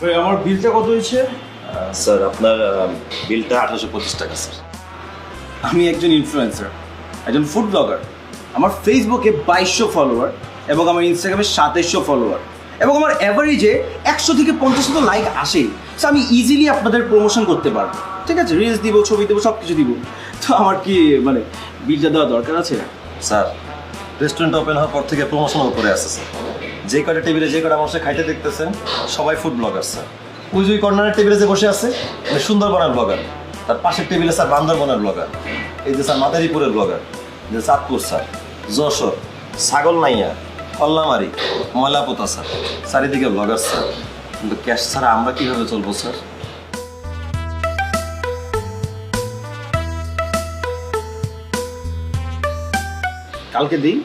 আমার বিলটা কত হয়েছে? স্যার আপনার বিলটা 1825 টাকা স্যার। আমি একজন ইনফ্লুয়েন্সার, একজন ফুড ব্লগার। আমার ফেসবুকে 2200 ফলোয়ার এবং আমার ইনস্টাগ্রামে 2700 ফলোয়ার এবং আমার অ্যাভারেজে 100 থেকে 50 তো লাইক আসেই। সো আমি ইজিলি আপনাদের প্রমোশন করতে পারবো, ঠিক আছে? রিলস দিব, ছবি দেবো, সব কিছু দিব। তো আমার কি মানে বিলটা দেওয়া দরকার আছে? স্যার রেস্টুরেন্ট ওপেন হওয়ার পর থেকে প্রমোশনের উপরে আছে স্যার। যে কটা টেবিলে যে কটা মানুষের খাইতে দেখতেছেন সবাই ফুড ব্লগার স্যার। ওই যে কর্নারের টেবিলে যে বসে আছে উনি সুন্দরবনের ব্লগার, তার পাশের টেবিলে স্যার বান্দরবনের ব্লগার, এই যে স্যার মাদারীপুরের ব্লগার, যে চাঁদপুর স্যার, যশোর, ছাগলনাইয়া, কল্লামারি, ময়লাপোতা স্যার, চারিদিকে ব্লগার স্যার। কিন্তু ক্যাশ ছাড়া আমরা কীভাবে চলবো স্যার? কালকে দিই।